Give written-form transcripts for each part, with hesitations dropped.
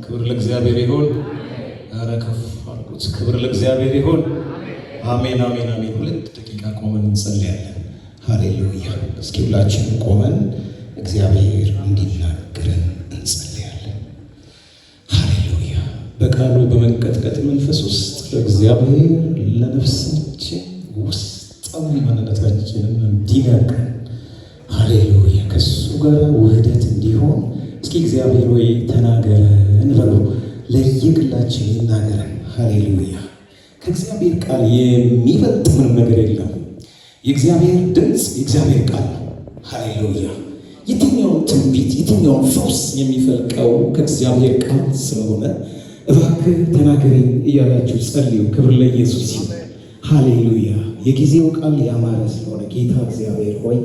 ክብር ለእግዚአብሔር ይሁን። ኧረ ከፍ አድርጉት። ክብር ለእግዚአብሔር ይሁን። አሜን አሜን አሜን። 2 ደቂቃ ቆመን እንጸልያለን። ሃሌሉያ። እስኪ ሁላችንም ቆመን እግዚአብሔር እንዲናገረን እንጸልያለን። ሃሌሉያ። በቃሉ በመንቀጥቀጥ መንፈስ ውስጥ እግዚአብሔር ለነፍሳችን ውስጣዊ ማንነታችንን እንዲናገር ሃሌሉያ ከሱ ጋር ውህደት እንዲሆን እስኪ እግዚአብሔር ወይ ተናገረን በሉ። ለየግላችን ይናገረን። ሃሌሉያ። ከእግዚአብሔር ቃል የሚበልጥ ምንም ነገር የለም። የእግዚአብሔር ድምፅ የእግዚአብሔር ቃል ነው። ሃሌሉያ። የትኛውን ትንቢት የትኛውን ፈውስ የሚፈልቀው ከእግዚአብሔር ቃል ስለሆነ እባክህ ተናገረኝ እያላችሁ ጸልዩ። ክብር ለኢየሱስ ይሁን። ሃሌሉያ። የጊዜው ቃል ያማረ ስለሆነ ጌታ እግዚአብሔር ሆይ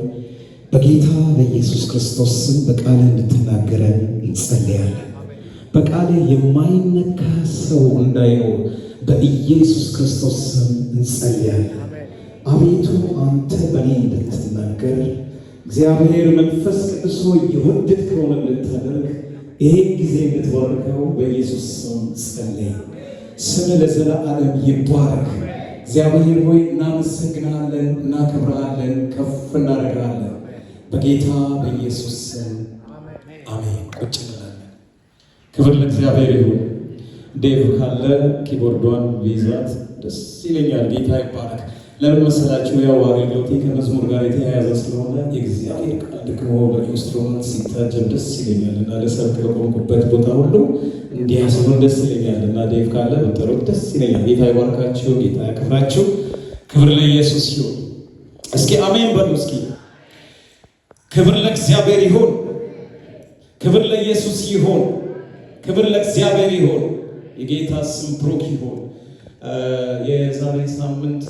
በጌታ በኢየሱስ ክርስቶስ ስም በቃል እንድትናገረን እንጸልያለን። በቃል የማይነካ ሰው እንዳይኖር በኢየሱስ ክርስቶስ ስም እንጸልያለን። አቤቱ አንተ በእኔ እንድትናገር እግዚአብሔር መንፈስ ቅዱስ ሆይ የወደድከውን እንድታደርግ ይሄን ጊዜ እንድትባርከው በኢየሱስ ስም ጸልይ። ስም ለዘላለም ይባረክ። እግዚአብሔር ሆይ እናመሰግናለን፣ እናከብራለን፣ ከፍ እናደርጋለን በጌታ በኢየሱስ ስም አሜን። ቁጭ እንላለን። ክብር ለእግዚአብሔር ይሁን። ዴቭ ካለ ኪቦርዷን ቢይዛት ደስ ይለኛል። ጌታ ይባረክ። ለምን መሰላችሁ? ያው አገልግሎቴ ከመዝሙር ጋር የተያያዘ ስለሆነ የእግዚአብሔር ቃል ደግሞ በኢንስትሩመንት ሲታጀብ ደስ ይለኛል እና ለሰርክ በቆምኩበት ቦታ ሁሉ እንዲያስቡን ደስ ይለኛል እና ዴቭ ካለ ብትጠሩት ደስ ይለኛል። ጌታ ይባርካችሁ፣ ጌታ ያክብራችሁ። ክብር ለኢየሱስ ይሁን። እስኪ አሜን በሉ። እስኪ ክብር ለእግዚአብሔር ይሁን። ክብር ለኢየሱስ ይሁን። ክብር ለእግዚአብሔር ይሁን። የጌታ ስም ብሩክ ይሁን። የዛሬ ሳምንት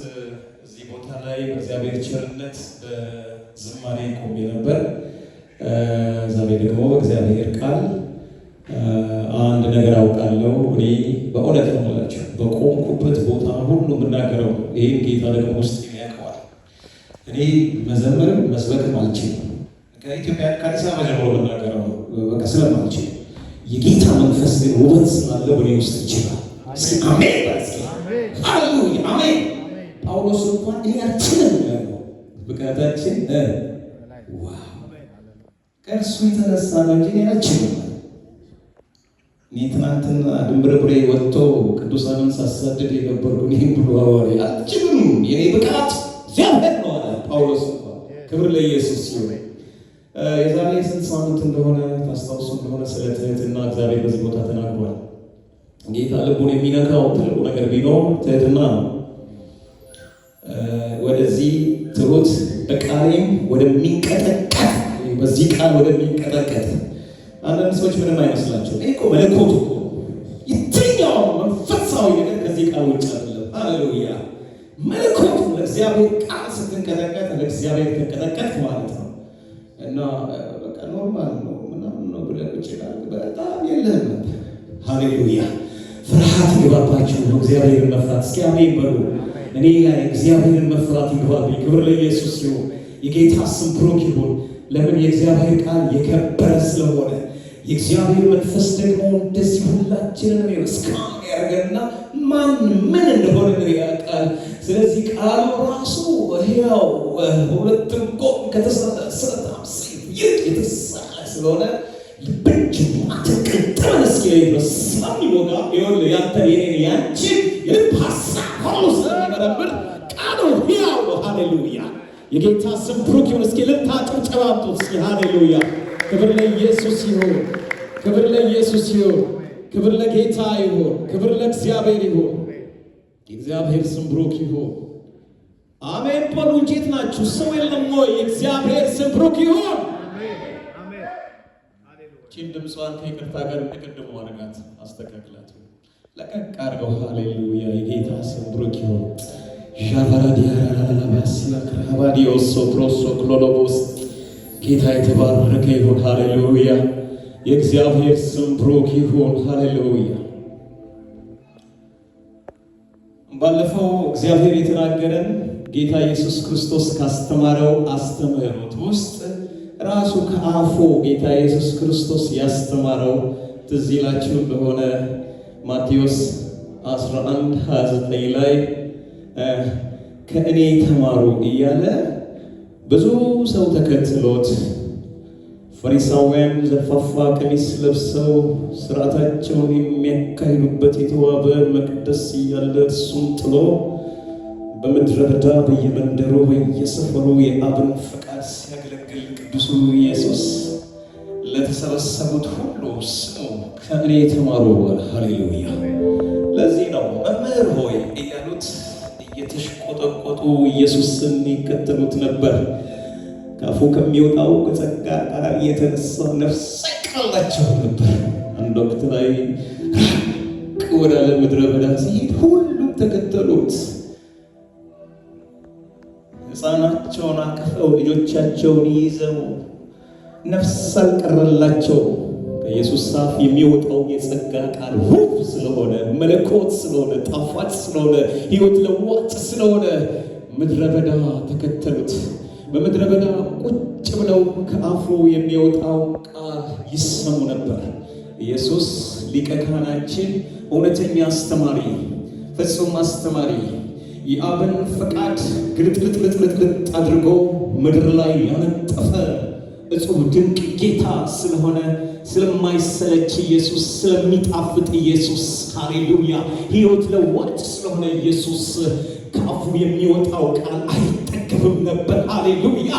እዚህ ቦታ ላይ በእግዚአብሔር ቸርነት በዝማሬ ቆሜ ነበር። ዛሬ ደግሞ በእግዚአብሔር ቃል አንድ ነገር አውቃለሁ። እኔ በእውነት ነው የምላችሁ በቆምኩበት ቦታ ሁሉ የምናገረው ይህም ጌታ ደግሞ ውስጥ ያውቀዋል። እኔ መዘመርም መስበክም አልችልም። ከኢትዮጵያ ከአዲስ አበባ ጀምሮ የምናገረው በቃ ስለማልችል የጌታ መንፈስ ግን ውበት ስላለ በእኔ ውስጥ ይችላል። አሜን። ሃሌሉያ አሜን። ጳውሎስ እንኳን እኔ አልችልም ያለው ብቃታችን ከእርሱ የተነሳ ነው እንጂ እኔ አልችልም። እኔ ትናንትና ድንብርብሬ ወጥቶ ቅዱሳንን ሳሳድድ የነበርኩ ይህም ብሎ ሐዋርያ አልችልም፣ የኔ ብቃት እግዚአብሔር ነው አለ ጳውሎስ እንኳን። ክብር ለኢየሱስ ይሁን። የዛሬ ስንት ሳምንት እንደሆነ ታስታውሱ እንደሆነ ስለ ትህትና እግዚአብሔር በዚህ ቦታ ተናግሯል። ጌታ ልቡን የሚነካው ትልቁ ነገር ቢኖር ትህትና ነው። ወደዚህ ትሁት በቃሌም ወደሚንቀጠቀጥ በዚህ ቃል ወደሚንቀጠቀጥ አንዳንድ ሰዎች ምንም አይመስላቸው። ይህ እኮ መለኮት እኮ የትኛው መንፈሳዊ ነገር ከዚህ ቃል ውጭ አይደለም። ሃሌሉያ መለኮቱ ለእግዚአብሔር ቃል ስትንቀጠቀጥ ለእግዚአብሔር ተንቀጠቀጥ ማለት ነው። እና በቃ ኖርማል ነው ምናምን ነው ብለን ይችላል። በጣም የለም። ሃሌሉያ ፍርሃት ይገባባችሁ ነው እግዚአብሔርን መፍራት። እስኪ አሜን በሉ። እኔ ላይ እግዚአብሔርን መፍራት ይገባብኝ። ክብር ለኢየሱስ ይሁን። የጌታ ስም ብሩክ ይሁን። ለምን? የእግዚአብሔር ቃል የከበረ ስለሆነ የእግዚአብሔር መንፈስ ደግሞ እንደዚህ ሁላችንን እስካሁን ያደርገና ማን ምን እንደሆነ ያውቃል። ስለዚህ ቃሉ ራሱ ሕያው ሁለትም ቆም ከተሳለ ስለታም ይህ የተሳለ ስለሆነ ልብችን አትቀጠል እስኪ ስለሚወጋ ይኸውልህ ያንተ የኔን ያንቺ የልብ ሀሳብ ሁሉ ስለሚመረምር ቃሉ ሕያው ነው። ሃሌሉያ የጌታ ስም ብሩክ ይሁን። እስኪ ልታጨብጭቡ እስኪ ሃሌሉያ። ክብር ለኢየሱስ ይሁን። ክብር ለኢየሱስ ይሁን። ክብር ለጌታ ይሁን። ክብር ለእግዚአብሔር ይሁን። የእግዚአብሔር ስም ብሩክ ይሁን። አሜን በሉ። እንዴት ናችሁ? ሰው የለም ወይ? የእግዚአብሔር ስም ብሩክ ይሁን። ቺን ድምጿን ከይቅርታ ጋር እንደቀደሙ አድርጋት አስተካክላት፣ ለቀቅ አድርገው። ሃሌሉያ የጌታ ስም ብሩክ ይሁን። ሻባራዲያራላባሲያክራባዲዮሶ ፕሮሶ ክሎሎቦስ ጌታ የተባረከ ይሁን። ሃሌሉያ የእግዚአብሔር ስም ብሩክ ይሁን። ሃሌሉያ ባለፈው እግዚአብሔር የተናገረን ጌታ ኢየሱስ ክርስቶስ ካስተማረው አስተምህሮት ውስጥ ራሱ ከአፉ ጌታ ኢየሱስ ክርስቶስ ያስተማረው ትዝ ይላችሁ እንደሆነ ማቴዎስ 11:29 ላይ ከእኔ ተማሩ እያለ ብዙ ሰው ተከትሎት ፈሪሳውያን ዘርፋፋ ቀሚስ ለብሰው ስርዓታቸውን የሚያካሂዱበት የተዋበ መቅደስ እያለ እሱን ጥሎ በምድረ በዳ በየመንደሩ በየሰፈሩ የአብን ፈቃድ ሲያገለግል ቅዱሱ ኢየሱስ ለተሰበሰቡት ሁሉ ስሙ ከእኔ ተማሩ። ሃሌሉያ! ለዚህ ነው መምህር ሆይ እያሉት እየተሽቆጠቆጡ ኢየሱስን ይከተሉት ነበር። ካፉ ከሚወጣው ከጸጋ ቃል የተነሳ ነፍስ ይቀላቸው ነበር። አንድ ወቅት ላይ ወዳለ ምድረ በዳ ሲሄድ ሁሉም ተከተሉት። ሕፃናቸውን አቅፈው ልጆቻቸውን ይዘው ነፍስ አልቀረላቸው። ከኢየሱስ አፍ የሚወጣው የጸጋ ቃል ውብ ስለሆነ፣ መለኮት ስለሆነ፣ ጣፋጭ ስለሆነ፣ ሕይወት ለዋጭ ስለሆነ ምድረ በዳ ተከተሉት። በምድረ በዳ ቁጭ ብለው ከአፉ የሚወጣው ቃል ይሰሙ ነበር። ኢየሱስ ሊቀ ካህናችን፣ እውነተኛ አስተማሪ፣ ፍጹም አስተማሪ የአብን ፈቃድ ግልጥልጥልጥልጥ አድርጎ ምድር ላይ ያነጠፈ እጹብ ድንቅ ጌታ ስለሆነ ስለማይሰለች ኢየሱስ፣ ስለሚጣፍጥ ኢየሱስ፣ ሃሌሉያ! ሕይወት ለዋጭ ስለሆነ ኢየሱስ ከአፉ የሚወጣው ቃል አይጠገብም ነበር። ሃሌሉያ!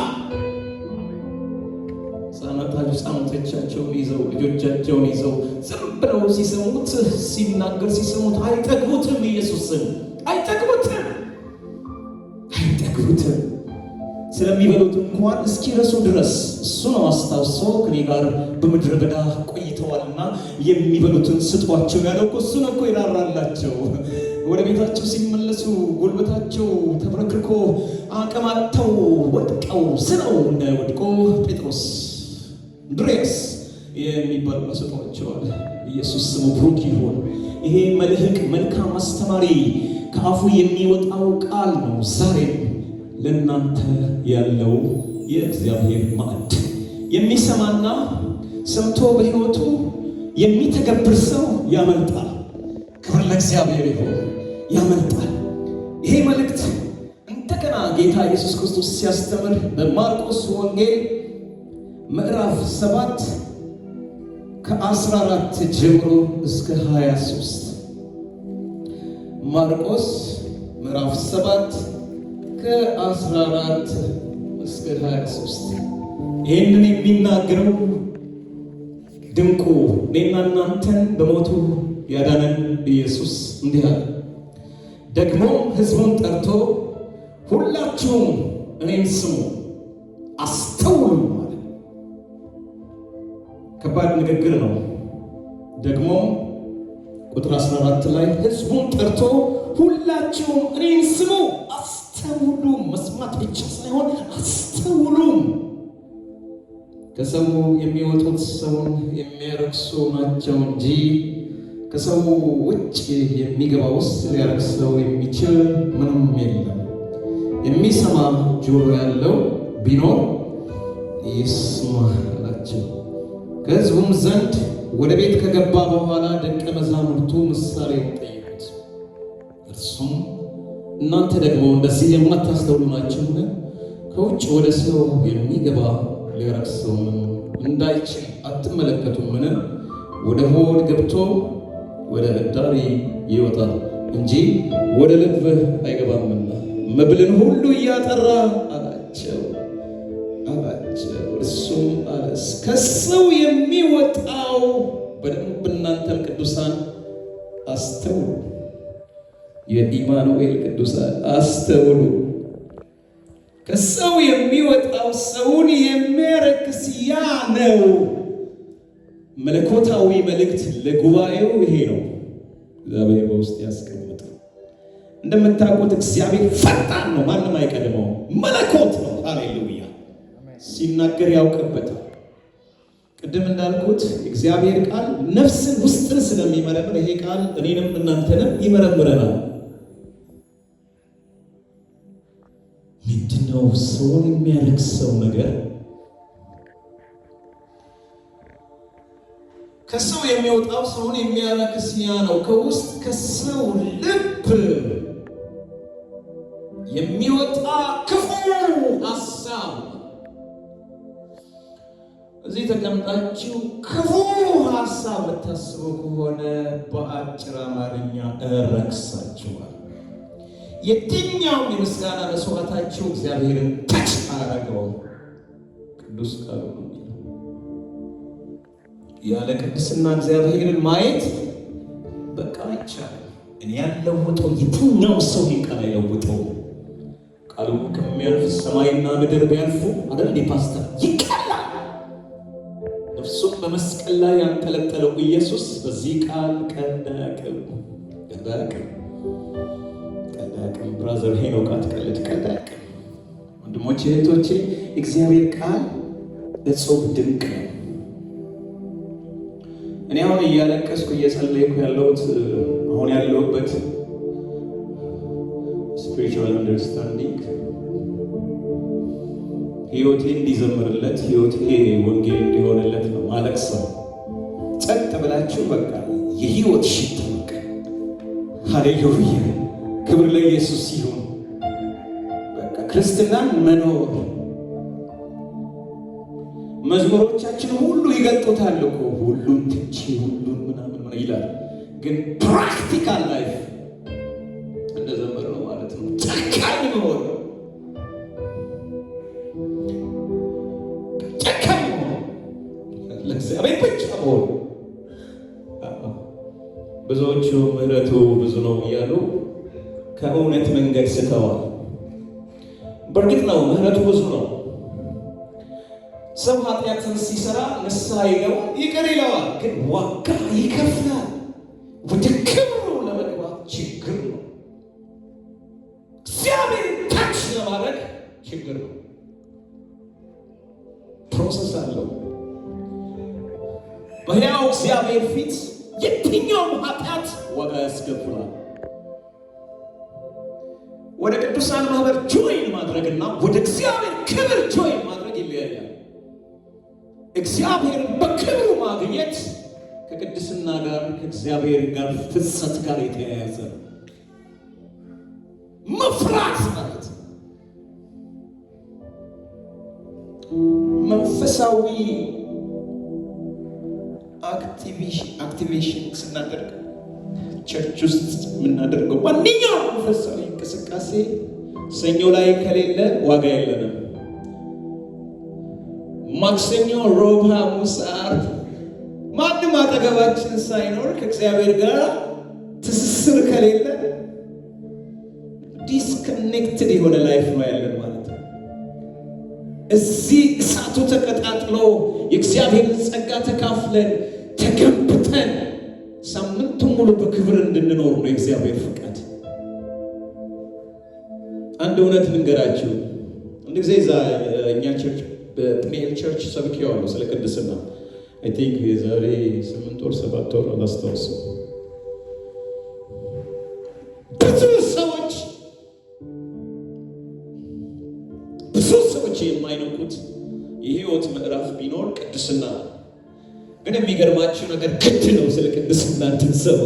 ሕፃናቶቻቸውን ይዘው ልጆቻቸውን ይዘው ዝም ብለው ሲሰሙት ሲናገር ሲሰሙት አይጠግቡትም። ኢየሱስን አይጠግቡትም። ስለሚበሉት እንኳን እስኪረሱ ድረስ እሱ ነው አስታውሶ ከኔ ጋር በምድረ በዳ ቆይተዋልና የሚበሉትን ስጧቸው ያለው እሱ ነው እኮ ይራራላቸው። ወደ ቤታቸው ሲመለሱ ጉልበታቸው ተብረክርኮ አቅማተው ወድቀው ስለው እንዳይወድቁ ጴጥሮስ፣ እንድርያስ የሚባሉ ስጧቸዋል። ኢየሱስ ስሙ ብሩክ ይሁን። ይሄ መልህቅ መልካም አስተማሪ ከአፉ የሚወጣው ቃል ነው ዛሬም ለእናንተ ያለው የእግዚአብሔር ማዕድ። የሚሰማና ሰምቶ በሕይወቱ የሚተገብር ሰው ያመልጣል። ክብር ለእግዚአብሔር ይሁን። ያመልጣል። ይሄ መልእክት እንደገና ጌታ ኢየሱስ ክርስቶስ ሲያስተምር በማርቆስ ወንጌል ምዕራፍ 7 ከ14 ጀምሮ እስከ 23 ማርቆስ ምዕራፍ 7 ከ14 እስከ 23 ይህንን የሚናገረው ድንቁ እኔና እናንተን በሞቱ ያዳነን ኢየሱስ እንዲህ አለ። ደግሞም ሕዝቡን ጠርቶ ሁላችሁም እኔን ስሙ አስተውሉ አለ። ከባድ ንግግር ነው። ደግሞ ቁጥር 14 ላይ ሕዝቡን ጠርቶ ሁላችሁም እኔን ስሙ አስተውሉ። መስማት ብቻ ሳይሆን አስተውሉም። ከሰው የሚወጡት ሰውን የሚያረክሱ ናቸው እንጂ ከሰው ውጭ የሚገባውስ ሊያረክሰው የሚችል ምንም የለም። የሚሰማ ጆሮ ያለው ቢኖር ይስማ አላቸው። ከሕዝቡም ዘንድ ወደ ቤት ከገባ በኋላ ደቀ መዛሙርቱ ምሳሌውን ጠየቁት። እርሱም እናንተ ደግሞ እንደዚህ የማታስተውሉ ናችሁን? ከውጭ ወደ ሰው የሚገባ ሊያረክሰው እንዳይችል አትመለከቱምን? ወደ ሆድ ገብቶ ወደ እዳሪ ይወጣል እንጂ ወደ ልብ አይገባምና መብልን ሁሉ እያጠራ አላቸው። እርሱም አለስ ከሰው የሚወጣው በደንብ እናንተም ቅዱሳን አስተውሉ፣ የኢማኑኤል ቅዱሳን አስተውሉ። ከሰው የሚወጣው ሰውን የሚያረክስ ያ ነው። መለኮታዊ መልእክት ለጉባኤው ይሄ ነው። እግዚአብሔር በውስጥ ያስቀምጠው። እንደምታውቁት እግዚአብሔር ፈጣን ነው፣ ማንም አይቀድመው። መለኮት ነው። ሃሌሉያ! ሲናገር ያውቅበታል። ቅድም እንዳልኩት እግዚአብሔር ቃል ነፍስን ውስጥን ስለሚመረምር ይሄ ቃል እኔንም እናንተንም ይመረምረናል። ምንድነው ሰውን የሚያረክሰው ነገር? ከሰው የሚወጣው ሰውን የሚያረክስ ያ ነው። ከውስጥ ከሰው ልብ የሚወጣ ክፉ ሐሳብ። እዚህ ተቀምጣችሁ ክፉ ሐሳብ ልታስቡ ከሆነ በአጭር አማርኛ ረክሳችኋል። የትኛውም የምስጋና መስዋዕታችሁ እግዚአብሔርን ተች አያደርገውም። ቅዱስ ቃሉ ነው። ያለ ቅድስና እግዚአብሔርን ማየት በቃ አይቻልም። እኔ ያለውጠው የትኛው ሰው ቃል አይለውጠው። ቃሉ ከሚያልፍ ሰማይና ምድር ቢያልፉ አይደል ፓስተር ይቀላል። ነፍሱን በመስቀል ላይ ያንጠለጠለው ኢየሱስ በዚህ ቃል ቀዳቅም ብራዘር ሄኖክ አትቀልድ። ቀዳቅም ወንድሞቼ እህቶቼ፣ እግዚአብሔር ቃል እጹብ ድንቅ ነው። እኔ አሁን እያለቀስኩ እየጸለይኩ ያለሁት አሁን ያለሁበት ስፒሪቹዋል አንደርስታንዲንግ ህይወቴ እንዲዘምርለት ህይወቴ ወንጌል እንዲሆንለት ነው ማለቅሰው። ጸጥ ብላችሁ በቃ የህይወት ሽታ በቃ ሃሌሉያ፣ ክብር ለኢየሱስ ይሁን። በቃ ክርስትናን መኖር መዝሙሮቻችን ሁሉ ይገልጡታል እኮ ሁሉን ትቼ ሁሉን ምናምን ይላል። ግን ፕራክቲካል ላይፍ እንደዘመር ነው ማለት ነው። ጨካኝ መሆን ለእግዚአብሔር ብቻ መሆን። ብዙዎቹ ምሕረቱ ብዙ ነው እያሉ ከእውነት መንገድ ስተዋል። በእርግጥ ነው ምሕረቱ ብዙ ነው። ሰው ኃጢአትን ሲሰራ ንስሐ ይገባል፣ ይቅር ይለዋል፣ ግን ዋጋ ይከፍላል። ወደ ክብሩ ለመግባት ችግር ነው። እግዚአብሔር ታች ለማድረግ ችግር ነው። ፕሮሰስ አለው። በሕያው እግዚአብሔር ፊት የትኛውም ኃጢአት ዋጋ ያስከፍላል። ወደ ቅዱሳን ማህበር ጆይን ማድረግና ወደ እግዚአብሔር ክብር ጆይን ማድረግ ይለያያል። እግዚአብሔርን በክብሩ ማግኘት ከቅድስና ጋር ከእግዚአብሔር ጋር ፍሰት ጋር የተያያዘ ነው። መፍራት ማለት መንፈሳዊ አክቲቬሽን ስናደርግ ቸርች ውስጥ የምናደርገው ማንኛውም መንፈሳዊ እንቅስቃሴ ሰኞ ላይ ከሌለ ዋጋ የለንም። ማክሰኞ፣ ሮብ፣ ሐሙስ፣ ዓርብ ማንም አጠገባችን ሳይኖር ከእግዚአብሔር ጋር ትስስር ከሌለ ዲስኮኔክትድ የሆነ ላይፍ ነው ያለን ማለት ነው። እዚህ እሳቱ ተቀጣጥሎ የእግዚአብሔርን ጸጋ ተካፍለን ተገንብተን ሳምንቱን ሙሉ በክብር እንድንኖር ነው የእግዚአብሔር ፍቃድ። አንድ እውነት ልንገራችሁ። አንድ ጊዜ እኛ ቸርች በፕኔል ቸርች ሰብኬዋለሁ ስለ ቅድስና። አይ ቲንክ የዛሬ 8 ወር 7 ወር አላስታውስም። ብዙ ሰዎች የማይነኩት የህይወት ምዕራፍ ቢኖር ቅድስና። ግን የሚገርማችሁ ነገር ግድ ነው ስለ ቅድስና እንድንሰማ።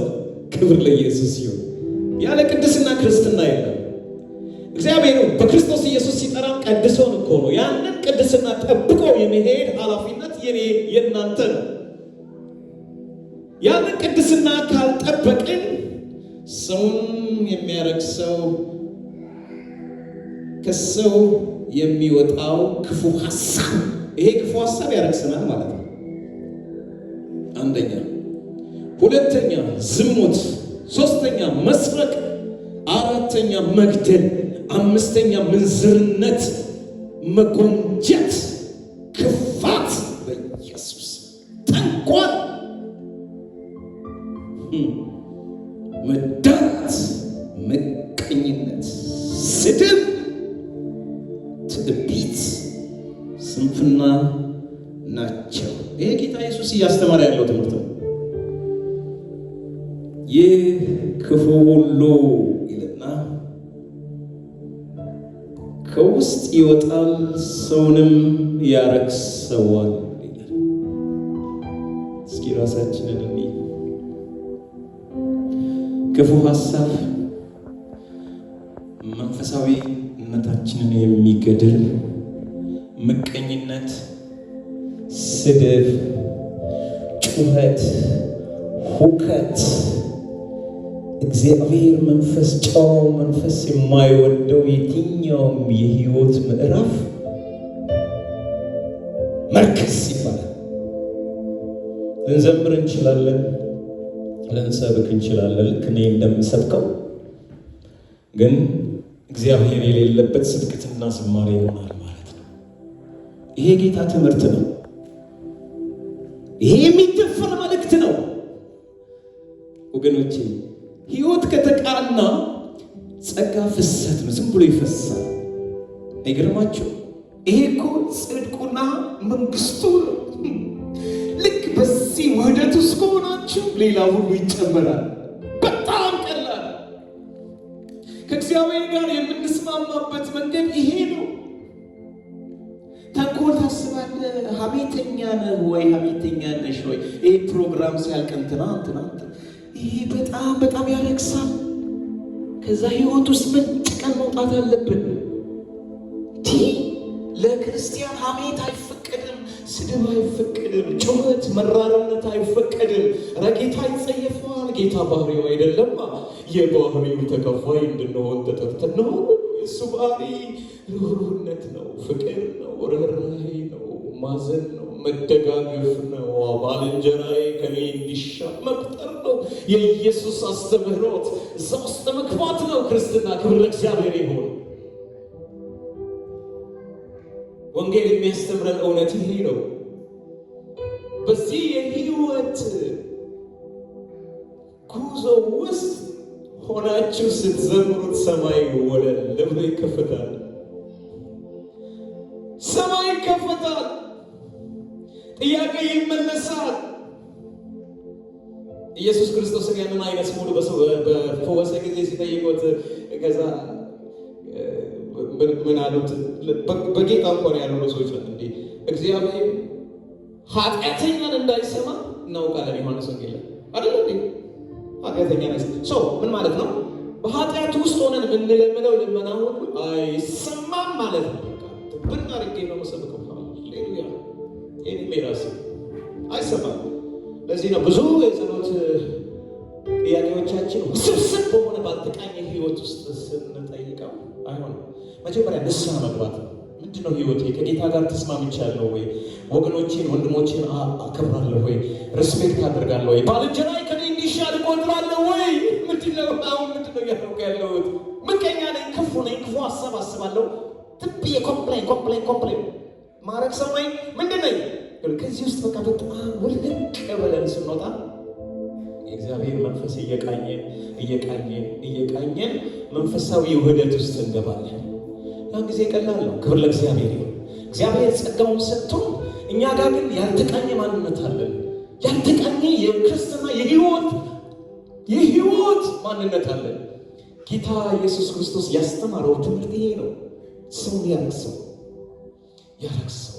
ክብር ለኢየሱስ ይሁን። ያለ ቅድስና ክርስትና የለም። እግዚአብሔር በክርስቶስ ኢየሱስ ሲጠራን ቀድሶን እኮ ነው። ያንን ቅድስና ጠብቆ የመሄድ ኃላፊነት የኔ የእናንተ ነው። ያንን ቅድስና ካልጠበቅን ሰውን የሚያረክሰው ከሰው የሚወጣው ክፉ ሐሳብ፣ ይሄ ክፉ ሐሳብ ያረክሰናል ማለት ነው። አንደኛ። ሁለተኛ ዝሙት፣ ሶስተኛ መስረቅ፣ አራተኛ መግደል፣ አምስተኛ ምንዝርነት፣ መጎምጀት፣ ክፋት፣ በኢየሱስ ተንኮል፣ መዳራት፣ ምቀኝነት፣ ስድብ፣ ትዕቢት፣ ስንፍና ናቸው። ይሄ ጌታ ኢየሱስ እያስተማረ ያለው ትምህርት ነው። ይህ ክፉ ሁሉ ይልና ከውስጥ ይወጣል ሰውንም ያረክሰዋል ይላል። እስኪ ራሳችንን እንይ። ክፉ ሐሳብ መንፈሳዊነታችንን የሚገድል ምቀኝነት፣ ስድብ፣ ጩኸት፣ ሁከት እግዚአብሔር መንፈስ ጨው መንፈስ የማይወደው የትኛውም የህይወት ምዕራፍ መርከስ ይባላል። ልንዘምር እንችላለን፣ ልንሰብክ እንችላለን። ልክ እኔ እንደምሰብከው ግን እግዚአብሔር የሌለበት ስብከትና ዝማሬ ይሆናል ማለት ነው። ይሄ ጌታ ትምህርት ነው። ይሄ የሚደፈር መልእክት ነው ወገኖቼ። ህይወት ከተቃና ጸጋ ፍሰት ነው፣ ዝም ብሎ ይፈሳል። አይገርማችሁ? ይሄ እኮ ጽድቁና መንግስቱ ነው። ልክ በዚህ ውህደት ውስጥ ከሆናችሁ ሌላ ሁሉ ይጨመራል። በጣም ቀላል። ከእግዚአብሔር ጋር የምንስማማበት መንገድ ይሄ ነው። ተንኮል ታስባለህ? ሐሜተኛ ነህ ወይ? ሐሜተኛ ነሽ ወይ? ይሄ ፕሮግራም ሲያልቅ እንትና ይሄ በጣም ያለቅሳል። ከዛ ህይወት ውስጥ መንጭቀን መውጣት አለብን። ለክርስቲያን ሐሜት አይፈቀድም፣ ስድብ አይፈቀድም፣ ጩኸት መራርነት አይፈቀድም። ጌታ ይጸየፈዋል። ጌታ ባህሪው አይደለም። የባህሪው ተከፋይ እንድንሆን ተጠርተን ነው። እሱ ባህሪ ርኅሩህነት ነው፣ ፍቅር ነው፣ ርኅራኄ ነው፣ ማዘን ነው፣ መደጋገፍ ነው፣ ባልንጀራዬ ከኔ እንዲሻል መቁጠር ነው። የኢየሱስ አስተምህሮት እዛ ውስጥ መግባት ነው ክርስትና። ክብር ለእግዚአብሔር ይሁን። ወንጌል የሚያስተምረን እውነት ይሄ ነው። በዚህ የህይወት ጉዞ ውስጥ ሆናችሁ ስትዘምሩት ሰማይ ወለል ብሎ ይከፈታል። ሰማይ ይከፈታል። ጥያቄ ይመለሳል። ኢየሱስ ክርስቶስን ያንን አይነት ሙሉ በፈወሰ ጊዜ ሲጠይቁት ከዛ ምን አሉት? በጌታ እንኳን ያሉ ሰዎች እንዴ እግዚአብሔር ኃጢአተኛን እንዳይሰማ እናውቃለን። ዮሐንስ ወንጌል አይደል እንዴ? ኃጢአተኛ ሰው ምን ማለት ነው? በኃጢአቱ ውስጥ ሆነን የምንለምነው ልመና ሁሉ አይሰማም ማለት ነው። ብናርጌ ነው መሰብከው። ሃሌሉያ። ይሄን ሜራስ አይሰማም። ለዚህ ነው ብዙ የጸሎት ጥያቄዎቻችን ውስብስብ በሆነ ባልተቃኘ ህይወት ውስጥ ስንጠይቀው አይሆንም። መጀመሪያ ንስሐ መግባት ነው። ምንድነው ህይወቴ? ከጌታ ጋር ተስማምቻለሁ ወይ? ወገኖቼን ወንድሞቼን አከብራለሁ ወይ? ሪስፔክት አደርጋለሁ ወይ? ባልንጀራዬ ከኔ እንዲሻል እቆጥራለሁ ወይ? ምንድነው እያደረኩ ያለሁት? ምቀኛ ነኝ፣ ክፉ ነኝ፣ ክፉ ሀሳብ አስባለሁ፣ ትብዬ ኮምፕሌን ማረግ ሰው ነኝ፣ ምንድን ነኝ? ከዚህ ውስጥ በቃ በጣም ውልቅ ብለን ስንወጣ የእግዚአብሔር መንፈስ እየቃኘን መንፈሳዊ ውህደት ውስጥ እንገባለን። ያን ጊዜ ቀላል ነው። ክብር ለእግዚአብሔር ይሁን። እግዚአብሔር ጸጋውን ሰጥቶ እኛ ጋር ግን ያልተቃኘ ማንነት አለን። ያልተቃኘ የክርስትና የህይወት ማንነት አለን። ጌታ ኢየሱስ ክርስቶስ ያስተማረው ትምህርት ይሄ ነው። ሰው ያረክሰው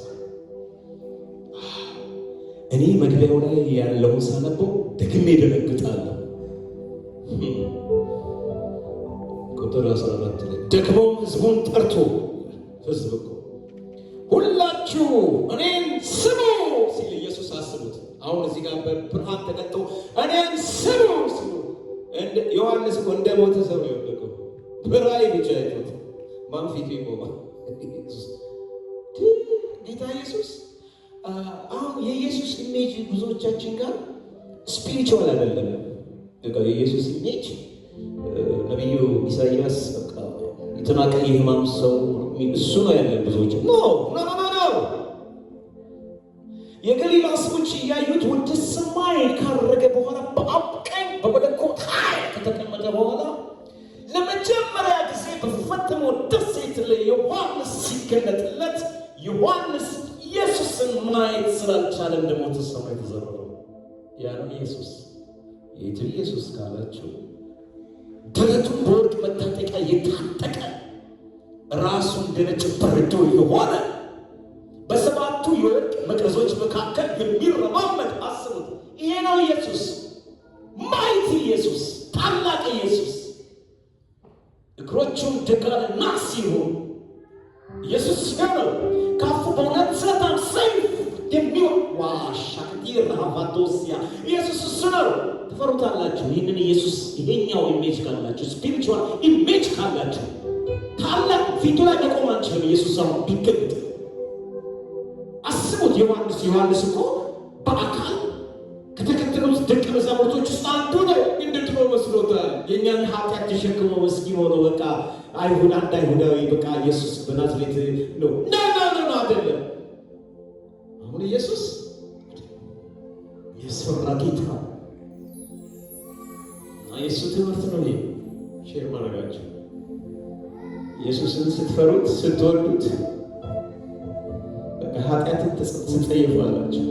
እኔ መግቢያው ላይ ያለውን ሳነበው ደግሜ ደነግጣለሁ። ቁጥር 14 ላይ ደግሞ ህዝቡን ጠርቶ ህዝብ እኮ ሁላችሁ እኔን ስሙ ሲል ኢየሱስ አስቡት። አሁን እዚህ ጋር በብርሃን ተቀጥቶ እኔን ስሙ ሲሉ ዮሐንስ እኮ እንደ ሞተ ሰው ነው የወደቀው። በራእይ ብቻ አይቶት ማን ፊቱ ይቆማል? ጌታ ኢየሱስ አሁን የኢየሱስ ኢሜጅ ብዙዎቻችን ጋር ስፒሪቹዋል አይደለም። የኢየሱስ ኢሜጅ ነቢዩ ኢሳይያስ የተናቀ የህማም ሰው እሱ ነው ያለን ብዙዎች ነው። የገሊላ ሰዎች እያዩት ወደ ሰማይ ካረገ በኋላ በአብ ቀኝ በመለኮት ኃይል ከተቀመጠ በኋላ ለመጀመሪያ ጊዜ በፈጥሞ ደሴት ላይ ዮሐንስ ሲገለጥለት ዮሐንስ ኢየሱስን ማየት ስላልቻለ እንደሞተ ሰማይ ተዘረረው። ያን ኢየሱስ የቱ ኢየሱስ ካላቸው ደረቱን በወርቅ መታጠቂያ የታጠቀ ራሱ እንደ ነጭ በረዶ የሆነ በሰባቱ የወርቅ መቅረዞች መካከል የሚረማመድ አስቡት። ኢየሱስ፣ ማይቲ ኢየሱስ፣ ታላቅ ኢየሱስ እግሮቹም ድጋልና ሲሆን ኢየሱስ ነው። ካፉ በእውነት ስለታም ሰይፍ የሚዋሻክቲር አቫዶሲያ ኢየሱስ እሱ ነው። ትፈሩታላችሁ። ይህንን ኢየሱስ ይሄኛው ኢሜጅ ካላችሁ፣ ስፒሪቹዋል ኢሜጅ ካላችሁ ታላቅ ፊቱ ላይ መቆም አንችልም። ኢየሱስ አሁን ቢገለጥ አስቡት። ዮሐንስ እኮ በአካል ከተከተሉት ደቀ መዛሙርቶች ውስጥ አንዱ ነው። እንድትኖ መስሎታል። የእኛን ኃጢአት ተሸክሞ መስኪን ሆኖ በቃ አንድ አይሁዳዊ በቃ ኢየሱስ በናዝሬት ነው አይደለም። አሁን ኢየሱስ የሰራ ጌታ የእሱ ትምህርት ነው። ይሄ ሼር ማድረጋቸው ኢየሱስን ስትፈሩት ስትወዱት በቃ ኃጢአትን ትጸየፋላችሁ።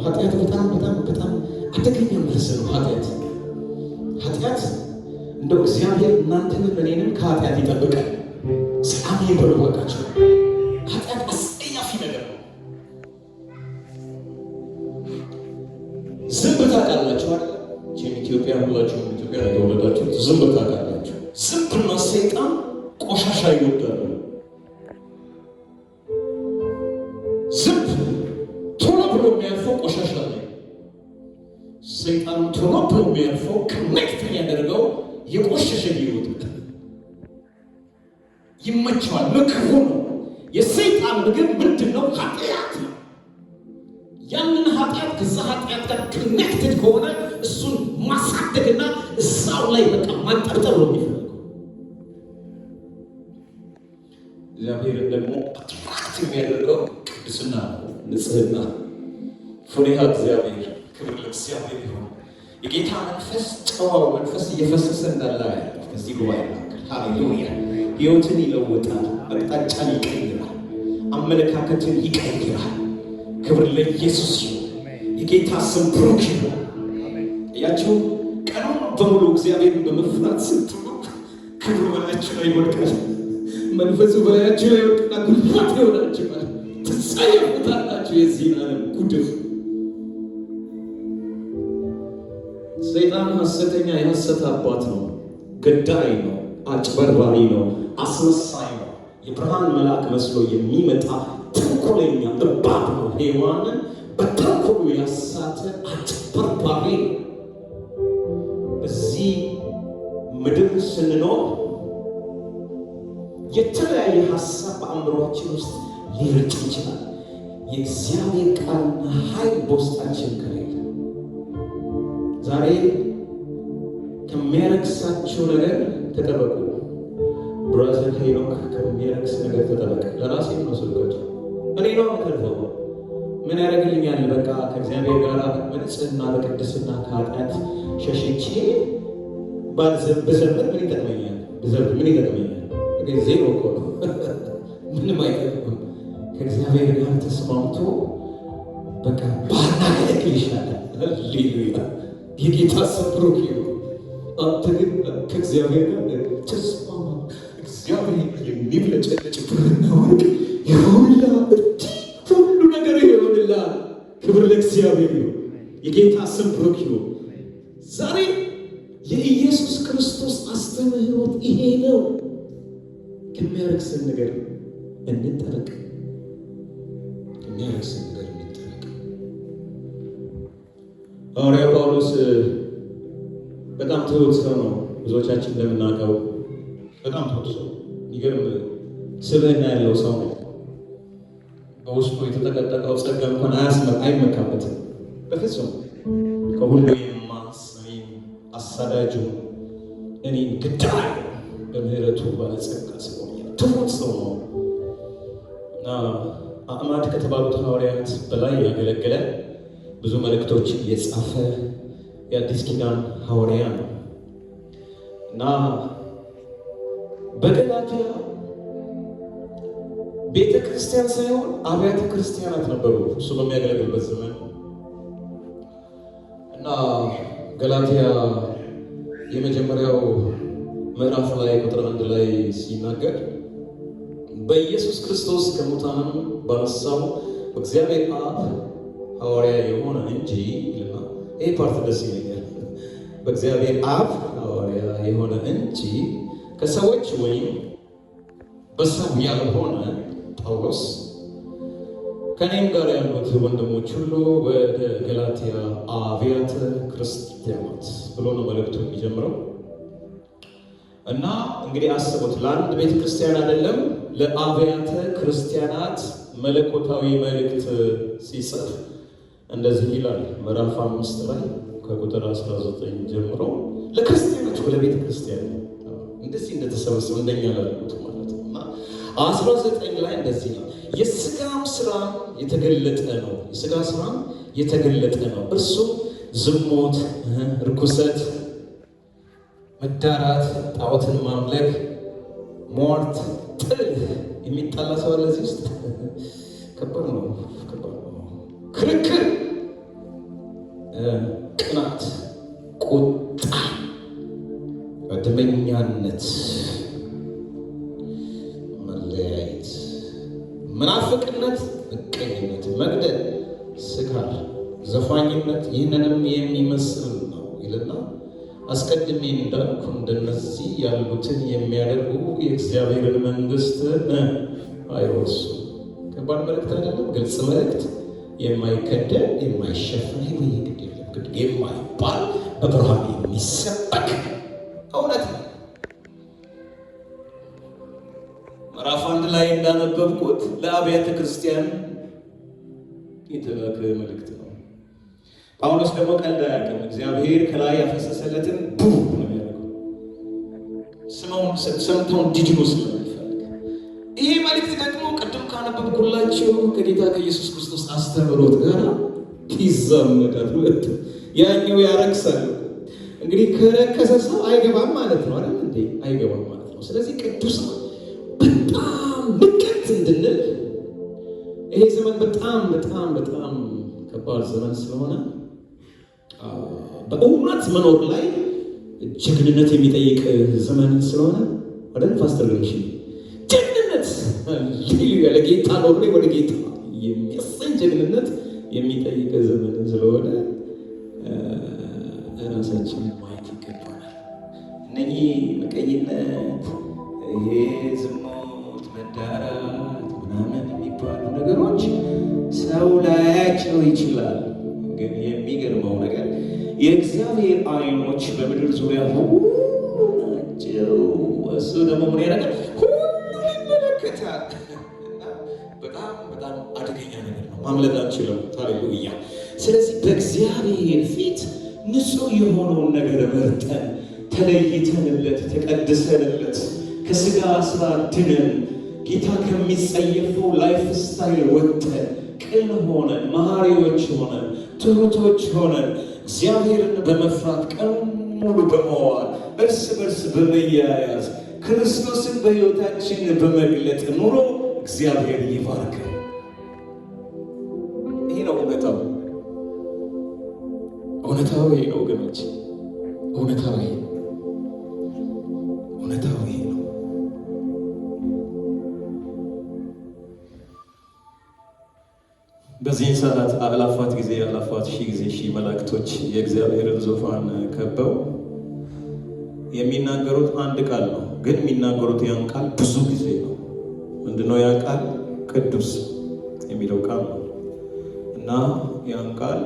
ኃጢአት በጣም በጣም በጣም አደገኛ መልስ ነው። ኃጢአት እንደው እግዚአብሔር እናንተንም እኔንም ከኃጢአት ይጠብቃል። ሰላም ይበሉባቸው። ኃጢአት አስጠያፊ ነገር ነው። ዝም ታውቃላችሁ አይደል? ኢትዮጵያ ሁላችሁም ኢትዮጵያ ላይ ተወለዳችሁት ዝም ታውቃላችሁ። ዝምብና ሰይጣን ቆሻሻ ይወዳሉ። ዝም ቶሎ ብሎ የሚያልፈው ቆሻሻ ላይ፣ ሰይጣን ቶሎ ብሎ የሚያልፈው ከነክት ያደርገው የቆሸሸ ህይወት ይመቸዋል። ምግቡ ነው። የሰይጣን ምግብ ምንድን ነው? ኃጢአት ነው። ያንን ኃጢአት ከዛ ኃጢአት ጋር ኮኔክትድ ከሆነ እሱን ማሳደግና እሳው ላይ በቃ ማንጠብጠብ ነው የሚፈልገው። እግዚአብሔርን ደግሞ አትራክት የሚያደርገው ቅድስና፣ ንጽህና፣ ፍሬሃ እግዚአብሔር። ክብር ለእግዚአብሔር ይሁን። የጌታ መንፈስ ጨዋው መንፈስ እየፈሰሰ እንዳለ ያለው ከዚህ ጉባኤ መካከል ሃሌሉያ። ህይወትን ይለውጣል፣ አቅጣጫን ይቀይራል፣ አመለካከትን ይቀይራል። ክብር ለኢየሱስ ይሁን። የጌታ ስም ብሩክ ይሁን። ያችሁ ቀኑን በሙሉ እግዚአብሔርን በመፍራት ስትሉ ክብሩ በላያችሁ ላይ ይወድቃል፣ መንፈሱ በላያችሁ ላይ ይወድቅና ጉልበት ይሆናችኋል። ትጸየፉታላችሁ የዚህን ዓለም ጉድፍ። ሰይጣን ሐሰተኛ የሐሰት አባት ነው፣ ገዳይ ነው፣ አጭበርባሪ ነው፣ አስመሳይ ነው። የብርሃን መልአክ መስሎ የሚመጣ ተንኮለኛ እባብ ነው። ሔዋንን በተንኮሉ ያሳተ አጭበርባሪ ነው። በዚህ ምድር ስንኖር የተለያየ ሀሳብ በአእምሯችን ውስጥ ሊርጭ ይችላል። የእግዚአብሔር ቃልና ኃይል በውስጣችን ከሌለ ዛሬ ከሚያረክሳቸው ነገር ተጠበቁ። ብራዘር ሄኖክ ከሚያረክስ ነገር ተጠበቅ። ለራሴ ነው ስልከቱ እኔ ነው የምተርፈው። ምን ያደርግልኛል? በቃ ከእግዚአብሔር ጋር በንጽህና በቅድስና ከኃጢአት ሸሽቼ ብዘምር ምን ይጠቅመኛል? ብዘምር ምን ይጠቅመኛል? ዜሮ እኮ ነው። ምንም አይጠቅምም። ከእግዚአብሔር ጋር ተስማምቶ በቃ ባናገለግል ይሻላል። ሃሌሉያ! የጌታ ስም ብሩክ ይሁን። አንተ ግን ከእግዚአብሔር ጋር ተስማማ። እግዚአብሔር የሚብለጨለጭ ብርና ወርቅ ይሆንልሃል። ሁሉ ነገር ይሆንልሃል። ክብር ለእግዚአብሔር ይሁን። የጌታ ስም ብሩክ ይሁን። ዛሬ የኢየሱስ ክርስቶስ አስተምህሮት ይሄ ነው። ከሚያረክሰን ነገር እንጠበቅ። ከሚያረክሰን ነገር እንጠበቅ። ሐዋርያ ጳውሎስ በጣም ትሁት ሰው ነው። ብዙዎቻችን እንደምናውቀው በጣም ትሁት ሰው፣ ይገርም ስብዕና ያለው ሰው ነው። በውስጡ የተጠቀጠቀው ጸጋ እንኳን አይመካበትም በፍጹም። ከሁሉ የማንስ አሳዳጁ እኔን ግዳይ በምህረቱ ባለጸጋ ስለሆነ ትሁት ሰው ነው እና አዕማድ ከተባሉት ሐዋርያት በላይ ያገለገለ ብዙ መልእክቶችን የጻፈ የአዲስ ኪዳን ሐዋርያ ነው እና በገላትያ ቤተ ክርስቲያን ሳይሆን አብያተ ክርስቲያናት ነበሩ እሱ በሚያገለግልበት ዘመን እና ገላትያ የመጀመሪያው ምዕራፍ ላይ ቁጥር 1 ላይ ሲናገር በኢየሱስ ክርስቶስ ከሙታን ባነሳው በእግዚአብሔር አብ ሐዋርያ የሆነ እንጂ ይልና ይሄ ፓርት ደስ ይለኛል። በእግዚአብሔር አብ ሐዋርያ የሆነ እንጂ ከሰዎች ወይም በሰው ያልሆነ ጳውሎስ ከኔም ጋር ያሉት ወንድሞች ሁሉ ወደ ገላትያ አብያተ ክርስቲያናት ብሎ ነው መልእክቱ የሚጀምረው። እና እንግዲህ አስቡት፣ ለአንድ ቤተ ክርስቲያን አይደለም ለአብያተ ክርስቲያናት መለኮታዊ መልእክት ሲጽፍ እንደዚህ ይላል። ምዕራፍ 5 ላይ ከቁጥር 19 ጀምሮ ለክርስቲያኖች ለቤተ ክርስቲያን እንደዚህ እንደተሰበሰቡ እንደኛ ላሉት ማለት ነው። እና 19 ላይ እንደዚህ ነው፣ የሥጋም ሥራ የተገለጠ ነው። የሥጋ ሥራ የተገለጠ ነው፣ እርሱም ዝሙት፣ ርኩሰት፣ መዳራት፣ ጣዖትን ማምለክ፣ ሟርት፣ ጥል። የሚጣላ ሰው አለ እዚህ ውስጥ? ከባድ ነው። ክርክር፣ ቅናት፣ ቁጣ፣ አድመኛነት፣ መለያየት፣ መናፍቅነት፣ ምቀኝነት፣ መግደል፣ ስካር፣ ዘፋኝነት ይህንንም የሚመስል ነው ይልና አስቀድሜ እንዳልኩ እንደነዚህ ያሉትን የሚያደርጉ የእግዚአብሔርን መንግሥት አይወርሱም። ከባድ መልእክት አይደለም? ግልጽ መልእክት፣ የማይከደን የማይሸፈን ግድ የማይባል በብርሃን የሚሰበክ እውነት ነው። ምዕራፍ 1 ላይ እንዳነበብኩት ለአብያተ ክርስቲያን የተላከ መልእክት ነው። ጳውሎስ ደግሞ ቀልድ አያውቅም። እግዚአብሔር ከላይ ያፈሰሰለትን ነው የሚያደርገው። ሰምተው እንዲድኑ ስለሚፈልግ ይሄ መልእክት ደግሞ ቅድም ካነበብኩላችሁ ከጌታ ከኢየሱስ ክርስቶስ አስተምህሮት ጋር ይዛመዳል። ያኛው ያረክሳል። እንግዲህ ከረከሰ ሰው አይገባም ማለት ነው አይደል እንዴ? አይገባም ማለት ነው። ስለዚህ ቅዱሳን በጣም ንቀት እንድንል ይሄ ዘመን በጣም ከባድ ዘመን ስለሆነ በእውነት መኖር ላይ ጀግንነት የሚጠይቅ ዘመን ስለሆነ ወደን ፓስተር ግንሽ ጀግንነት ያለ ጌታ ኖር ወደ ጌታ የሚያሰኝ ጀግንነት የሚጠይቅ ዘመን ስለሆነ ራሳችን ማየት ይገባናል። እነኚህ ምቀኝነት፣ ይሄ ዝሙት፣ መዳራት ምናምን የሚባሉ ነገሮች ሰው ላያቸው ይችላል። ግን የሚገርመው ነገር የእግዚአብሔር ዓይኖች በምድር ዙሪያ ሁሉ ናቸው። እሱ ደግሞ ምን ያደርጋል? ሁሉም ይመለከታል። በጣም አደገኛ ነገር ነው። ማምለጥ አንችልም። ሃሌሉያ። ስለዚህ በእግዚአብሔር ፊት ንጹሕ የሆነውን ነገር መርጠን ተለይተንለት ተቀድሰንለት ከሥጋ ሥራ ድነን ጌታ ከሚጸየፈው ላይፍ ስታይል ወጥተን ቅን ሆነን መሐሪዎች ሆነን ትሑቶች ሆነን እግዚአብሔርን በመፍራት ቀን ሙሉ በመዋል እርስ በርስ በመያያዝ ክርስቶስን በሕይወታችን በመግለጥ ኑሮ እግዚአብሔር ይባርከን። ይህ ነው እውነታው። ይሄ ነው ወገኖች፣ እውነታው ይሄ ነው። በዚህን ሰዓት አላፋት ሺህ ጊዜ ሺህ መላእክቶች የእግዚአብሔርን ዙፋን ከበው የሚናገሩት አንድ ቃል ነው። ግን የሚናገሩት ያን ቃል ብዙ ጊዜ ነው። ምንድነው ያ ቃል? ቅዱስ የሚለው ቃል ነው። እና ያን ቃል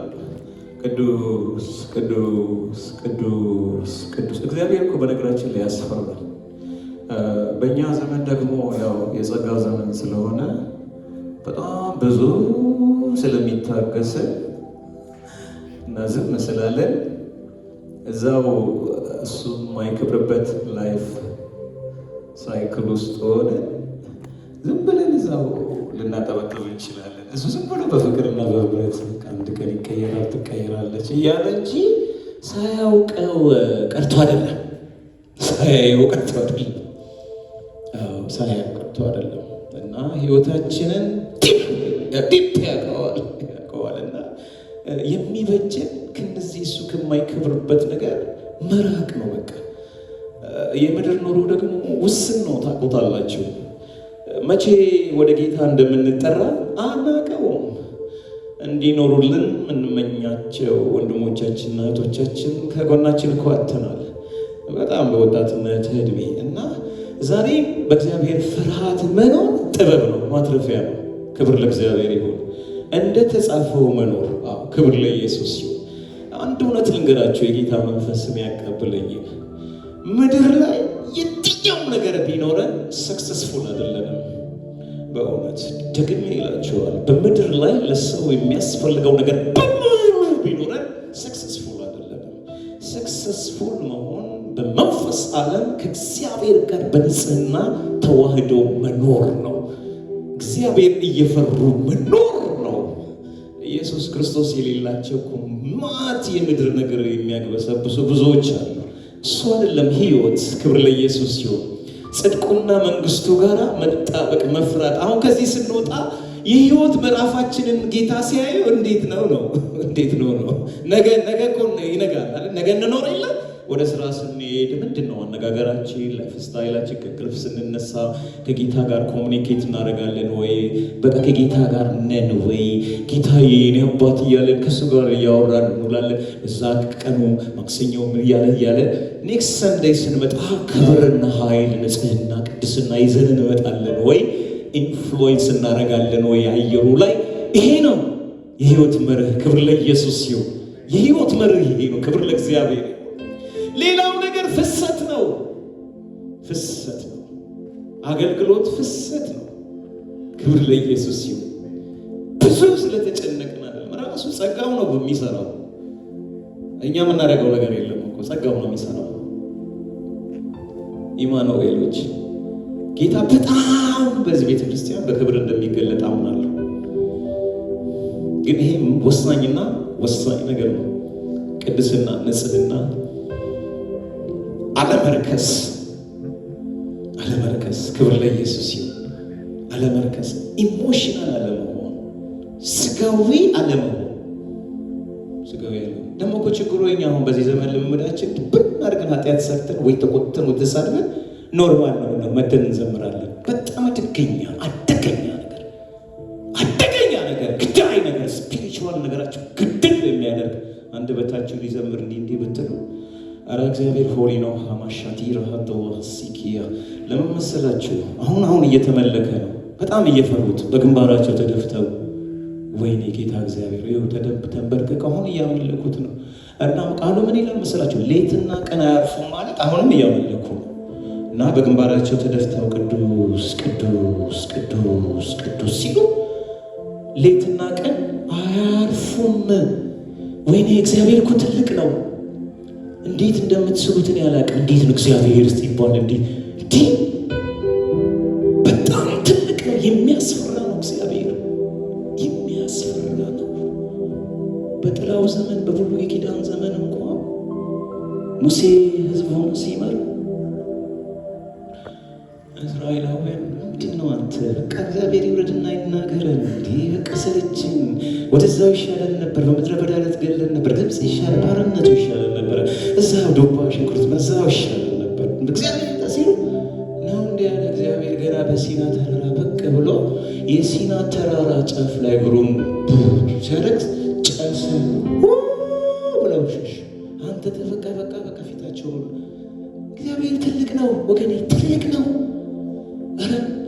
ቅዱስ ቅዱስ ቅዱስ ቅዱስ እግዚአብሔር እኮ በነገራችን ላይ ያስፈራል። በእኛ ዘመን ደግሞ ያው የጸጋ ዘመን ስለሆነ በጣም ብዙ ስለሚታገስ እና ዝም ስላለን እዛው እሱ የማይከብርበት ላይፍ ሳይክል ውስጥ ሆነ ዝም ብለን እዛው ልናጠበጥብ እንችላለን። እሱ ዝም ብሎ በፍቅርና በህብረት አንድ ቀን ይቀየራል ትቀየራለች እያለ እንጂ ሳያውቀው ቀርቶ አይደለም። ሳያውቀው ቀርቶ አይደለም። እና ህይወታችንን ዲፕ ያውቀዋል። እና የሚበጀን ከነዚህ እሱ ከማይከብርበት ነገር መራቅ ነው። በቃ የምድር ኑሮ ደግሞ ውስን ነው። ታውቁታላችሁ። መቼ ወደ ጌታ እንደምንጠራ አናውቀውም። እንዲኖሩልን እንመኛቸው ወንድሞቻችንና እህቶቻችን ከጎናችን እኮ አጥተናል በጣም በወጣትነት እድሜ እና ዛሬ በእግዚአብሔር ፍርሃት መኖር ጥበብ ነው፣ ማትረፊያ ነው። ክብር ለእግዚአብሔር ይሁን። እንደ ተጻፈው መኖር ክብር ለኢየሱስ ይሁን። አንድ እውነት ልንገራቸው፣ የጌታ መንፈስ የሚያቀብለኝ ምድር ላይ የትኛውም ነገር ቢኖረን ሰክሰስፉል አይደለንም። በእውነት ደግሜ ይላቸዋል። በምድር ላይ ለሰው የሚያስፈልገው ነገር በሙሉ ቢኖረን ሰክሰስፉል አይደለንም። ሰክሰስፉል መሆን በመንፈስ ዓለም ከእግዚአብሔር ጋር በንጽህና ተዋህዶ መኖር ነው። እግዚአብሔር እየፈሩ መኖር ነው። ኢየሱስ ክርስቶስ የሌላቸው ማት የምድር ነገር የሚያግበሰብሱ ብዙዎች አሉ። እሱ አይደለም ህይወት። ክብር ለኢየሱስ ይሁን። ጽድቁና መንግስቱ ጋር መጣበቅ መፍራት። አሁን ከዚህ ስንወጣ የህይወት ምዕራፋችንን ጌታ ሲያዩ እንዴት ነው ነገ እኮ ይነጋል አይደል? ነገ እንኖር የለ ወደ ስራ ስንሄድ ምንድን ነው አነጋገራችን? ላይፍ ስታይላችን ከእንቅልፍ ስንነሳ ከጌታ ጋር ኮሙኒኬት እናደርጋለን ወይ? በቃ ከጌታ ጋር ነን ወይ? ጌታዬ የኔ አባት እያለን ከእሱ ጋር እያወራን እንውላለን። እዛ ቀኑ ማክሰኞ እያለ ኔክስት ሰንደይ ስንመጣ ክብርና ኃይል፣ ንጽህና፣ ቅድስና ይዘን እንመጣለን ወይ? ኢንፍሉዌንስ እናደርጋለን ወይ አየሩ ላይ? ይሄ ነው የህይወት መርህ። ክብር ለኢየሱስ ይሁን። የህይወት መርህ ይሄ ነው። ክብር ለእግዚአብሔር። ሌላው ነገር ፍሰት ነው። አገልግሎት ፍሰት ነው። ክብር ለኢየሱስ ይሁን። ብዙ ስለተጨነቅን አይደለም፣ ራሱ ጸጋው ነው በሚሰራው። እኛ የምናደርገው ነገር የለም እኮ ጸጋው ነው የሚሰራው። ኢማኑኤሎች ጌታ በጣም በዚህ ቤተ ክርስቲያን በክብር እንደሚገለጥ አምናለሁ። ግን ይሄ ወሳኝና ወሳኝ ነገር ነው። ቅድስና፣ ንጽህና፣ አለመርከስ። ክብር ለኢየሱስ ይሁን። አለመርከስ፣ ኢሞሽናል አለመሆን፣ ስጋዊ አለመሆን። ደግሞ እኮ ችግሩ የኛ አሁን በዚህ ዘመን ልምምዳችን ብን አድርገን ኃጢአት ሰርተን ወይ ተቆጥተን ወይ ተሳድበን ኖርማል ነው መተን እንዘምራለን። በጣም አደገኛ ነገር ግዳይ ነገር ስፒሪቹዋል ነገራቸው ግድል የሚያደርግ አንደበታችሁ ሊዘምር እንዲህ ብትሉ አረ እግዚአብሔር ሆሪ ነው። ሀማሻቲ ረሃተው ሲኪያ ለምን መሰላችሁ? አሁን እየተመለከ ነው። በጣም እየፈሩት በግንባራቸው ተደፍተው ወይኔ ጌታ እግዚአብሔር ይኸው ተንበርክከው አሁን እያመለኩት ነው። እናም ቃሉ ምን ይላል መሰላችሁ? ሌትና ቀን አያርፉም ማለት አሁንም እያመለኩ ነው። እና በግንባራቸው ተደፍተው ቅዱስ ቅዱስ ቅዱስ ቅዱስ ሲሉ ሌትና ቀን አያርፉም። ወይኔ እግዚአብሔር እኮ ትልቅ ነው። እንዴት እንደምትስሉትን ያላቅም። እንዴት ነው እግዚአብሔር ሲባል እንዲህ በጣም ትልቅ ነው። የሚያስፈራ ነው። እግዚአብሔር የሚያስፈራ ነው። በጥላው ዘመን በብሉይ ኪዳን ዘመን እንኳ ሙሴ ሕዝቡን ሲመራ እስራኤላውያን ምንድን ነው አንተ በቃ እግዚአብሔር ይውረድና ይናገረን በቃ ሰለችን። ወደዛው ይሻለን ነበር፣ በምድረ በዳ ገለን ነበር። ግብፅ ይሻለን፣ ባርነቱ ይሻለን ነበር። እዛው ዱባ ሽንኩርት በዛው ይሻለን ነበር። እግዚአብሔር ሲሉ ነው እንዲህ ያለ እግዚአብሔር ገና በሲና ተራራ ብቅ ብሎ የሲና ተራራ ጫፍ ላይ እግሩን ሲያረግዝ ጨሰ ብለው ሸሽ። አንተ በቃ ፊታቸው እግዚአብሔር ትልቅ ነው ወገኔ፣ ትልቅ ነው።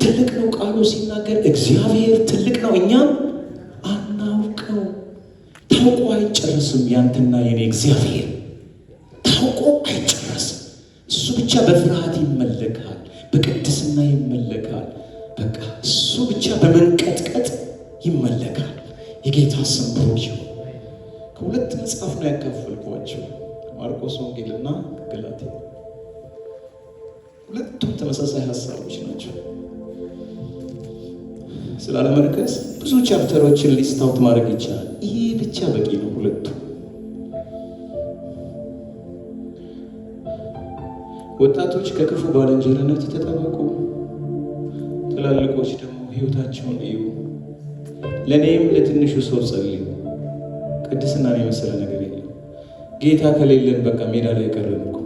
ትልቅ ነው። ቃሉ ሲናገር እግዚአብሔር ትልቅ ነው። እኛም አናውቀው። ታውቆ አይጨርስም። ያንተና የኔ እግዚአብሔር ታውቆ አይጨርስም። እሱ ብቻ በፍርሃት ይመለካል፣ በቅድስና ይመለካል። በቃ እሱ ብቻ በመንቀጥቀጥ ይመለካል። የጌታ ስም ብሩክ ይሁን። ከሁለት መጽሐፍ ነው ያካፈልኳቸው፣ ማርቆስ ወንጌልና ገላትያ። ሁለቱም ተመሳሳይ ሀሳቦች ናቸው። ስላለመርከስ ብዙ ቻፕተሮችን ሊስት አውት ማድረግ ይቻላል። ይሄ ብቻ በቂ ነው። ሁለቱ ወጣቶች ከክፉ ባልንጀርነት ተጠበቁ፣ ትላልቆች ደግሞ ሕይወታቸውን እዩ። ለእኔም ለትንሹ ሰው ጸልዩ። ቅድስናን የመሰለ ነገር የለም። ጌታ ከሌለን በቃ ሜዳ ላይ ቀረን እኮ።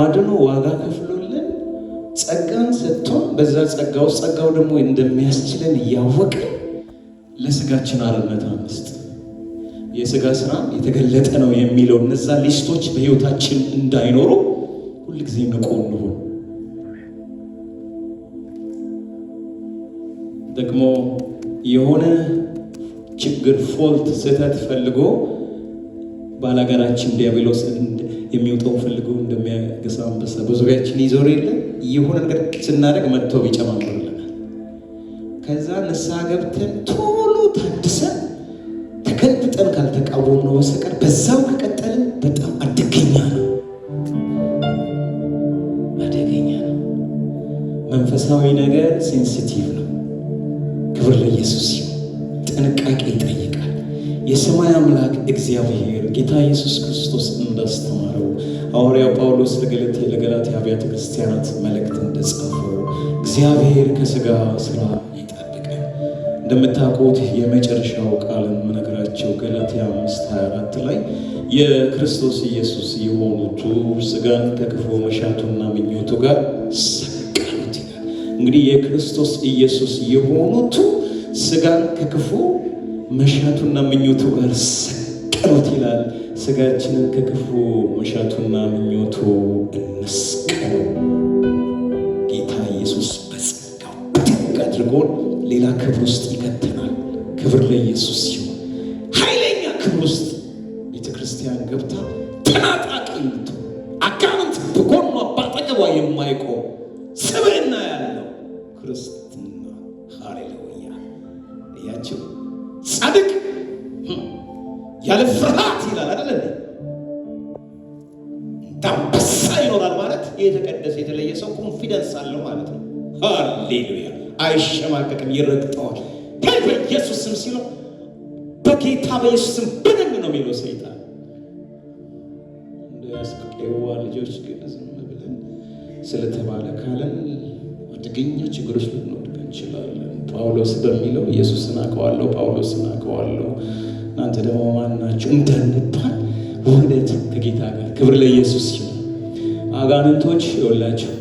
አድኖ ዋጋ ከፍሎልን ጸጋን ሰጥቶን በዛ ጸጋው ደግሞ እንደሚያስችለን እያወቅን ለስጋችን አርነት አንስጥ። የስጋ ስራ የተገለጠ ነው የሚለው እነዛ ሊስቶች በህይወታችን እንዳይኖሩ ሁልጊዜ ንቁ እንሁን። ደግሞ የሆነ ችግር ፎልት ስህተት ፈልጎ ባላጋራችን ዲያብሎስ የሚወጣው ፈልጎ እንደሚያገሳ አንበሳ በዙሪያችን ይዞር የለ የሆነ ነገር ስናደርግ መጥቶ ቢጨማምርልናል። ከዛ ንስሐ ገብተን ቶሎ ታድሰን ተገልብጠን ካልተቃወምነው በስተቀር በዛው ከቀጠልን በጣም አደገኛ ነው። መንፈሳዊ ነገር ሴንሲቲቭ ነው። ክብር ለኢየሱስ ይሁን። ጥንቃቄ ይጠይቃል። የሰማይ አምላክ እግዚአብሔር ጌታ ኢየሱስ ክርስቶስ እንዳስተማረው ሐዋርያው ጳውሎስ ለገላትያ አብያተ ክርስቲያናት መልእክት እንደጻፈው እግዚአብሔር ከሥጋ ስራ ይጠብቀን። እንደምታውቁት የመጨረሻው ቃልን መነግራቸው ገላትያ 5:24 ላይ የክርስቶስ ኢየሱስ የሆኑቱ ሥጋን ከክፉ መሻቱና ምኞቱ ጋር ሰቀሉት ይላል። እንግዲህ የክርስቶስ ኢየሱስ የሆኑቱ ሥጋን ከክፉ መሻቱና ምኞቱ ጋር ሰቀሉት ይላል። ሥጋችንን ከክፉ መሻቱና ምኞቱ እንስቀለው። ጌታ ኢየሱስ በጸጋው ድንቅ አድርጎን ሌላ ክብር ውስጥ ይከተናል። ክብር ለኢየሱስ ይሁን። ኃይለኛ ክብር ውስጥ ቤተ ክርስቲያን ገብታ ተናጣቂ የምትሆን አጋንንት በጎኗ ባጠገቧ የማይቆም ስብዕና ያለው ክርስትና። ሃሌሉያ! እያቸው ጻድቅ ያለ ፍርሃት ይላል አይደል? አንበሳ ይኖራል ማለት የተቀደሰ የተለየ ሰው ኮንፊደንስ አለው ማለት ነው። ሃሌሉያ! አይሸማቀቅም፣ ይረግጠዋል። በኢየሱስ ስም ሲለው በጌታ በኢየሱስ ስም ብንን ነው የሚለው ሰይጣን። እንደያስቀየዋ ልጆች ግን ዝም ብለን ስለተባለ ካለን አደገኛ ችግሮች ልንወድቅ እንችላለን። ጳውሎስ በሚለው ኢየሱስን አውቀዋለሁ፣ ጳውሎስን አውቀዋለሁ፣ እናንተ ደግሞ ማን ናችሁ እንዳንባል ውህደት ከጌታ ጋር። ክብር ለኢየሱስ ይሁን። አጋንንቶች ይወላቸው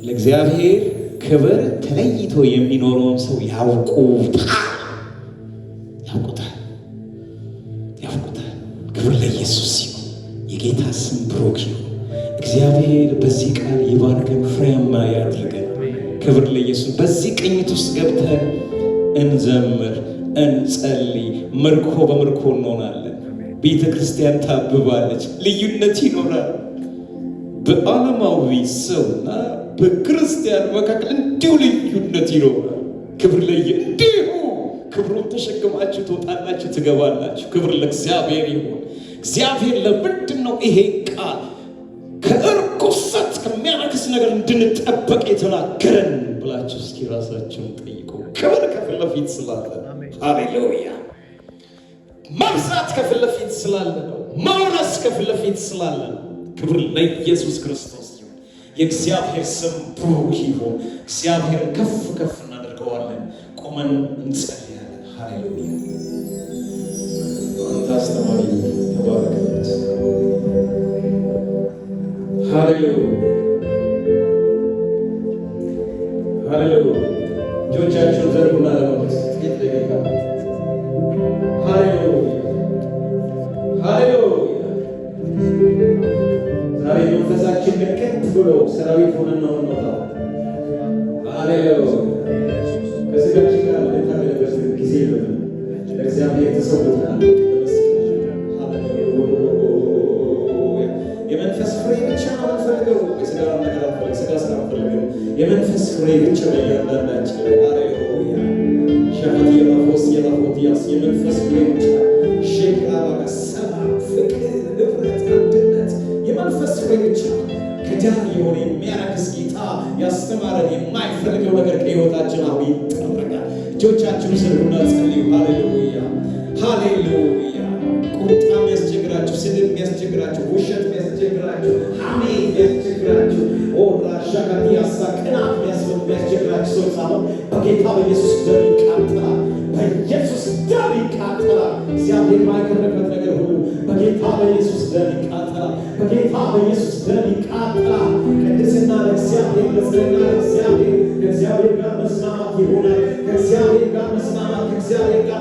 ለእግዚአብሔር ክብር ተለይቶ የሚኖረውን ሰው ያውቁታል። ክብር ለኢየሱስ ይሁን። የጌታ ስም ብሩክ ይሁን። እግዚአብሔር በዚህ ቃል ይባርከን፣ ፍሬያማ ያድርገን። ክብር ለኢየሱስ። በዚህ ቅኝት ውስጥ ገብተን እንዘምር፣ እንጸልይ። ምርኮ በምርኮ እንሆናለን። ቤተ ክርስቲያን ታብባለች። ልዩነት ይኖራል። በዓለማዊ ሰውና በክርስቲያን መካከል እንዲሁ ልዩነት ይኖራል። ክብር እንዲሁ ክብሩን ተሸክማችሁ ትወጣላችሁ፣ ትገባላችሁ። ክብር ለእግዚአብሔር ይሁን። እግዚአብሔር ለምንድን ነው ይሄ ቃል ከእርኩሰት ከሚያነክስ ነገር እንድንጠበቅ የተናገረን ብላችሁ እስኪ ራሳችሁን ጠይቁ። ክብር ከፊት ለፊት ስላለ፣ ሃሌሉያ! መብዛት ከፊት ለፊት ስላለ ነው። መውረስ ከፊት ለፊት ስላለ ነው። ክብር ለኢየሱስ ክርስቶስ ይሁን። የእግዚአብሔር ስም ብሩክ ይሁን። እግዚአብሔር ከፍ ከፍ እናደርገዋለን። ቆመን እንጸልያለን። ሃሌሉያ! አንተ አስተማሪ ተባረክበት። ሃሌሉያ! ሃሌሉያ! እጆቻችሁን ዘርጉና ለመንፈስ ጥቂት ደቂቃ። ሃሌሉያ! ሃሌሉያ! ዛሬ መንፈሳችን ልቀት ብሎ ሰራዊት ሆነን ነው የምንወጣው። ሃሌሉያ! ከስጋችን ጋር ልንታገለበት ጊዜ የለንም። ለእግዚአብሔር ተሰውተናል። የመንፈስ ፍሬ ብቻ ነው የምንፈልገው። የስጋ ነገር አንፈልግ፣ ስጋ ስራ አንፈልግም። የመንፈስ ፍሬ ብቻ ነው እያንዳንዳችን። ሃሌሉያ! ሸፈት የመፎስ የመፎትያስ የመንፈስ ፍሬ ብቻ ሼክ አባጋ ሰላም፣ ፍቅር፣ ህብረት፣ አንድነት የመንፈስ ፍሬ ብቻ። ከዳር የሆነ የሚያረክስ ጌታ ያስተማረን የማይፈልገው ነገር ከህይወታችን አሁን ይጠረጋል። እጆቻችሁን ዘርጉና ጸልዩ። ሃሌሉያ! ሃሌሉያ! ቁጣ የሚያስቸግራችሁ፣ ስድብ የሚያስቸግራችሁ፣ ውሸት የሚያስቸግራችሁ፣ ሐሜት የሚያስቸግራችሁ፣ ራሻጋቲ ቅናት የሚያስቸግራችሁ ሰዎች አሁን በጌታ በኢየሱስ ደም ይቃጠላል። በኢየሱስ ደም ይቃጠላል። እግዚአብሔር የማይከብርበት ነገር ሁሉ በጌታ በኢየሱስ ደም ይቃጠላል። በጌታ በኢየሱስ ደም ይቃጠላል። ቅድስና ለእግዚአብሔር፣ ንጽሕና ለእግዚአብሔር። ከእግዚአብሔር ጋር መስማማት ይሆናል። ከእግዚአብሔር ጋር መስማማት፣ ከእግዚአብሔር ጋር